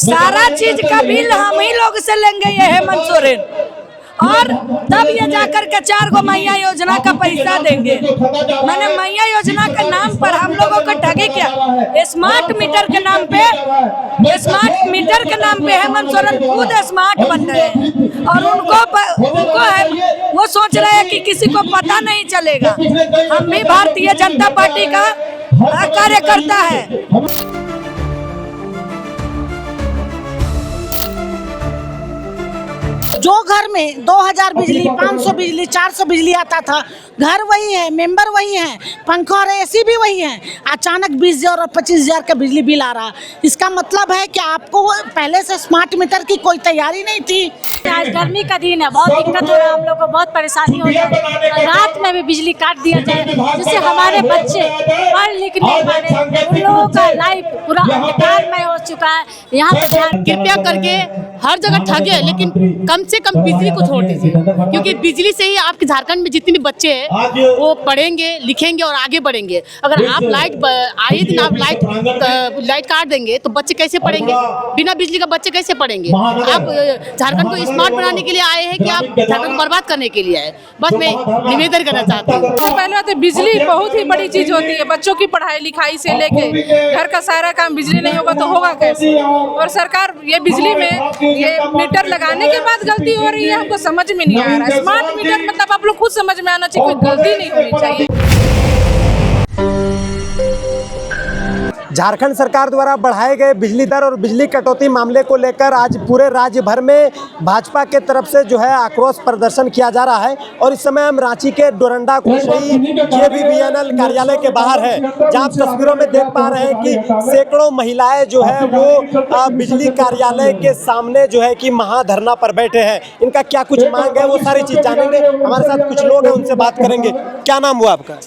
सारा चीज का बिल हम ही लोग से लेंगे ये हेमंत सोरेन, और तब ये जाकर के 4 गो मैया योजना का पैसा देंगे। मैंने मैया योजना के नाम पर हम लोगों को ठगी क्या? स्मार्ट मीटर के नाम पे हेमंत सोरेन खुद स्मार्ट बन रहे हैं, और उनको है वो सोच रहे हैं कि किसी को पता नहीं चलेगा। हम भी भारतीय जनता पार्टी का कार्यकर्ता है। जो घर में 2000 बिजली, 500 बिजली, 400 बिजली आता था, घर वही है, मेंबर वही है, पंखा और एसी भी वही है, अचानक 20,000 और 25,000 का बिजली बिल आ रहा। इसका मतलब है कि आपको पहले से स्मार्ट मीटर की कोई तैयारी नहीं थी। आज गर्मी का दिन है, बहुत दिक्कत हो रहा है, हम लोग को बहुत परेशानी हो रही है। रात में भी बिजली काट दिया जाए, जिससे हमारे बच्चे पढ़ लिख नहीं पा रहे, उन लोगों का लाइफ पूरा अंधकारमय हो चुका है। यहाँ पे कृपया करके हर जगह ठगे, लेकिन कम से कम बिजली को छोड़ दीजिए, क्योंकि बिजली से ही आपके झारखंड में जितने भी बच्चे हैं वो पढ़ेंगे, लिखेंगे और आगे बढ़ेंगे। अगर आप आए दिन आप लाइट काट देंगे तो बच्चे कैसे पढ़ेंगे? बिना बिजली का बच्चे कैसे पढ़ेंगे? आप झारखंड को स्मार्ट बनाने के लिए आए हैं कि आप झारखंड को बर्बाद करने के लिए आए? बस मैं निवेदन करना चाहती हूँ। पहले तो बिजली बहुत ही बड़ी चीज होती है, बच्चों की पढ़ाई लिखाई से लेके घर का सारा काम बिजली नहीं होगा तो होगा कैसे? और सरकार ये बिजली में ये मीटर लगाने के बाद गलती हो रही है, हमको समझ में नहीं आ रहा है। स्मार्ट मीटर मतलब आप लोग खुद समझ में आना चाहिए, कोई गलती नहीं होनी चाहिए। झारखंड सरकार द्वारा बढ़ाए गए बिजली दर और बिजली कटौती मामले को लेकर आज पूरे राज्य भर में भाजपा के तरफ से जो है आक्रोश प्रदर्शन किया जा रहा है। और इस समय हम रांची के डोरंडा कुशरी JBVNL कार्यालय के बाहर है, जहां आप तस्वीरों में देख पा रहे हैं कि सैकड़ों महिलाएं जो है वो बिजली कार्यालय के सामने जो है कि महाधरना पर बैठे हैं। इनका क्या कुछ मांग है वो सारी चीज जानेंगे। हमारे साथ कुछ लोग हैं, उनसे बात करेंगे। क्या नाम हुआ आपका?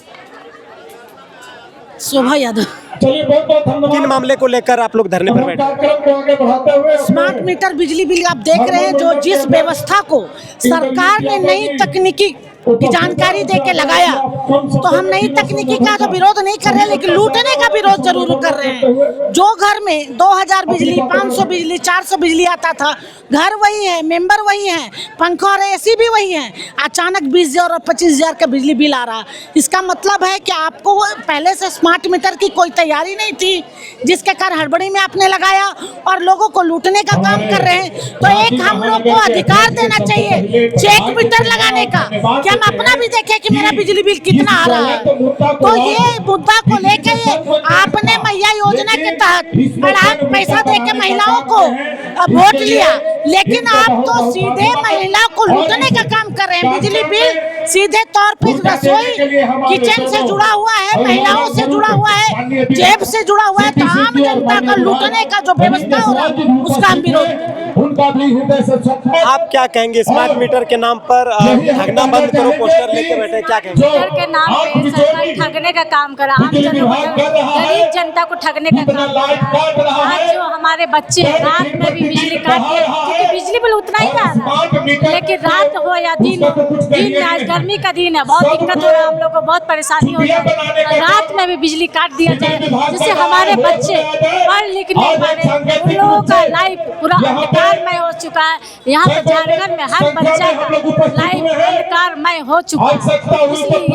शोभा यादव। किन मामले को लेकर आप लोग धरने पर बैठे? स्मार्ट मीटर बिजली बिल आप देख रहे हैं, जो जिस व्यवस्था को सरकार ने नई तकनीकी की जानकारी देके लगाया, तो हम नई तकनीकी का तो विरोध नहीं कर रहे, लेकिन लूटने का विरोध जरूर कर रहे हैं। जो घर में 2000 बिजली, 500 बिजली, 400 बिजली आता था, घर वही है, मेंबर वही है, पंखा और एसी भी वही है, अचानक 20,000 और 25,000 का बिजली बिल आ रहा। इसका मतलब है कि आपको पहले से स्मार्ट मीटर की कोई तैयारी नहीं थी, जिसके कारण हड़बड़ी में आपने लगाया और लोगों को लूटने का काम कर रहे हैं। तो एक हम लोग को अधिकार देना चाहिए चेक मीटर लगाने का, हम अपना भी देखें कि मेरा बिजली बिल कितना आ रहा है। तो ये मुद्दा को लेकर आपने मैया योजना के तहत पैसा देके महिलाओं को वोट लिया, लेकिन आप तो सीधे महिला को लूटने का काम कर रहे हैं। बिजली बिल सीधे तौर पर रसोई किचन से जुड़ा हुआ है, महिलाओं से जुड़ा हुआ है, जेब से जुड़ा हुआ है। तो आम जनता का लूटने का जो व्यवस्था हो रहा है उसका हम विरोध। आप क्या कहेंगे? स्मार्ट मीटर के नाम पर ठगना बंद करो पोस्टर लेके बैठे, क्या कहेंगे? मीटर के नाम पे सरकार ठगने का काम करा, आम गरीब जनता को ठगने का काम करा। आज जो हमारे बच्चे रात में भी बिजली काट दिए, क्योंकि बिजली बिल उतना ही आ रहा है, लेकिन रात हो या दिन में आज गर्मी का दिन है, बहुत दिक्कत हो रहा है, हम लोग को बहुत परेशानी हो रही है। रात में भी बिजली काट दिया जाए, जिससे हमारे बच्चे पढ़ लिख नहीं पा रहे, उन लोगों का लाइफ पूरा अंधकारमय हो चुका है। यहाँ पे झारखंड में हर बच्चा का लाइफ अंधकारमय हो चुका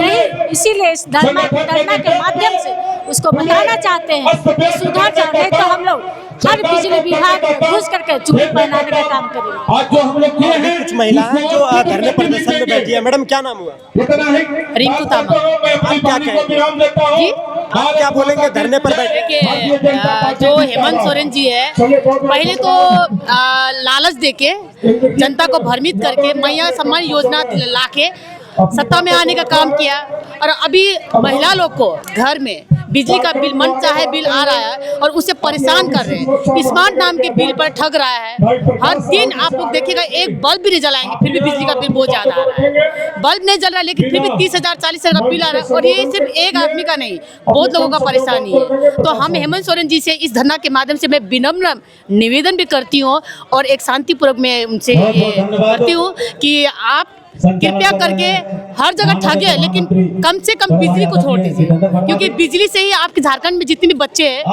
है। इसीलिए इस धरना के माध्यम से उसको बताना चाहते हैं, सुधार चाहते हैं, तो हम लोग हर बिजली विभाग में घुस करके चूड़ी पहनाने का काम करेंगे। कुछ महिलाएं जो धरने प्रदर्शन में बैठी है, मैडम क्या नाम हुआ? रिंकू तामा। आप क्या कहेंगे? आप क्या बोलेंगे धरने पर बैठे के? जो हेमंत सोरेन जी है, पहले तो लालच देके जनता को भ्रमित करके मैया सम्मान योजना लाके सत्ता में आने का काम किया, और अभी महिला लोग को घर में बिजली का बिल मन चाहे बिल आ रहा है और उसे परेशान कर रहे हैं। स्मार्ट नाम के बिल पर ठग रहा है। हर दिन आप लोग देखिएगा, एक बल्ब भी नहीं जलाएंगे फिर भी बिजली का बिल बहुत ज्यादा आ रहा है। बल्ब नहीं जल रहा है, लेकिन फिर भी 30,000 40,000 का बिल आ रहा है, और ये सिर्फ एक आदमी का नहीं, बहुत लोगों का परेशानी है। तो हम हेमंत सोरेन जी से इस धरना के माध्यम से मैं विनम्र निवेदन भी करती हूँ, और एक शांतिपूर्वक मैं उनसे करती हूँ कि आप कृपया करके हर जगह ठगे, लेकिन कम से कम बिजली को छोड़ दीजिए, क्योंकि बिजली से ही आपके झारखंड में जितने भी बच्चे हैं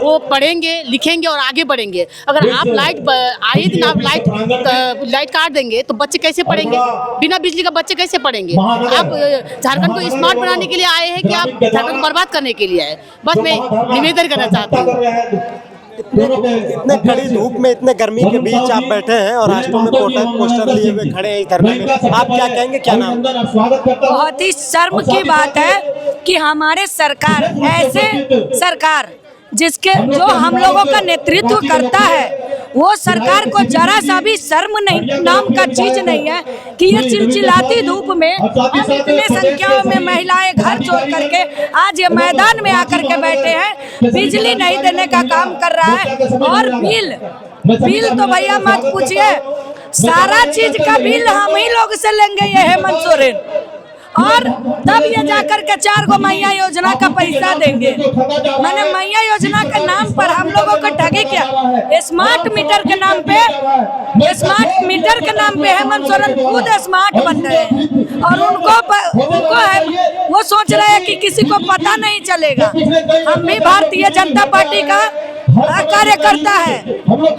वो पढ़ेंगे, लिखेंगे और आगे बढ़ेंगे। अगर आप आए दिन आप लाइट काट देंगे तो बच्चे कैसे पढ़ेंगे? बिना बिजली का बच्चे कैसे पढ़ेंगे? आप झारखंड को स्मार्ट बनाने के लिए आए हैं कि आप झारखंड को बर्बाद करने के लिए आए? बस मैं निवेदन करना चाहती हूँ। इतने कड़ी धूप में, इतने गर्मी के बीच आप बैठे हैं और राष्ट्रों में पोस्टर लिए हुए खड़े हैं इस धरने में, आप क्या कहेंगे, क्या नाम? बहुत ही शर्म की बात है कि हमारे सरकार, ऐसे सरकार जो हम लोगों का नेतृत्व करता है, वो सरकार को जरा सा भी शर्म नहीं नाम का चीज नहीं है कि ये चिलचिलाती धूप में हम इतने संख्याओं में महिलाएं घर छोड़ करके आज ये मैदान में आकर के बैठे हैं, बिजली नहीं देने का काम कर रहा है। और बिल तो भैया मत पूछिए, सारा चीज का बिल हम ही लोग से लेंगे ये हेमंत सोरेन, और तब ये जाकर के 4 गो मैया योजना का पैसा देंगे। मैंने मैया योजना के नाम पर हम लोगों को ठगे क्या? स्मार्ट मीटर के नाम पे हेमंत सोरेन खुद स्मार्ट बन रहे हैं और उनको है, वो सोच रहे हैं कि किसी को पता नहीं चलेगा। हम भी भारतीय जनता पार्टी का कार्यकर्ता है,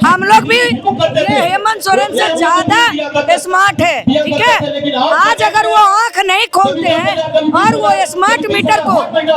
हम लोग भी ये हेमंत सोरेन से ज्यादा स्मार्ट है, ठीक है। आज अगर वो आंख नहीं खोलते हैं और वो स्मार्ट मीटर को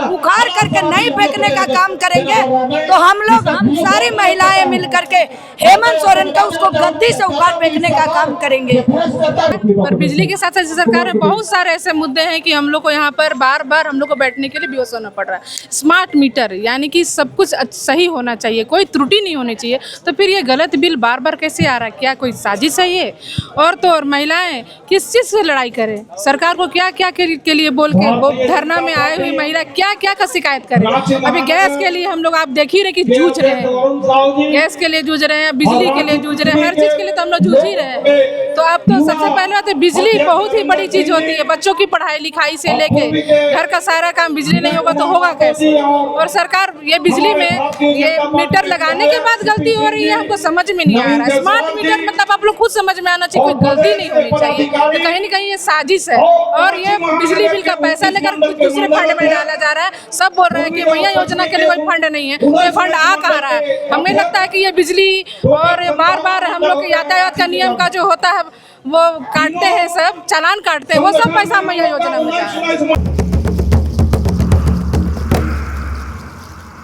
उखाड़ करके नहीं फेंकने का काम करेंगे तो हम सारी महिलाएं मिल करके हेमंत सोरेन का उसको गद्दी से उखाड़ फेंकने का काम करेंगे। पर बिजली के साथ साथ सरकार में बहुत सारे ऐसे मुद्दे हैं कि हम लोग को यहाँ पर बार बार हम लोग को बैठने के लिए बेहोश होना पड़ रहा है। स्मार्ट मीटर यानी कि सब कुछ सही होना चाहिए, कोई त्रुटि नहीं होनी चाहिए, तो फिर ये गलत बिल बार बार कैसे आ रहा है? क्या कोई साजिश है ये? और तो और महिलाएं किस चीज़ से लड़ाई करें? सरकार को क्या क्या के लिए बोल के धरना में आए हुई महिला क्या क्या का शिकायत करें? अभी गैस के लिए हम लोग आप देख ही रहे कि जूझ रहे हैं, गैस के लिए जूझ रहे हैं, बिजली के लिए जूझ रहे हैं, हर चीज़ के लिए तो हम लोग जूझ ही रहे हैं। तो अब तो सबसे पहले बात है, बिजली बहुत ही बड़ी चीज़ होती है। बच्चों की पढ़ाई लिखाई से लेके घर का सारा काम बिजली नहीं होगा तो होगा कैसे? और सरकार ये बिजली में ये मीटर लगाने के बाद गलती हो रही है, हमको समझ में नहीं आ रहा है। स्मार्ट मीटर मतलब आप लोग खुद समझ में आना चाहिए, कोई गलती नहीं होनी चाहिए, तो कहीं ना कहीं ये साजिश है। और ये बिजली बिल का पैसा लेकर कुछ दूसरे फंड में डाला जा रहा है। सब बोल रहे हैं कि मैया योजना के लिए कोई फंड नहीं है, तो ये फंड आ कहाँ रहा है? हमें लगता है कि ये बिजली और बार बार हम लोग यातायात का नियम का जो होता है वो काटते हैं, सब चालान काटते हैं, वो सब पैसा मैया योजना में जा रहा है।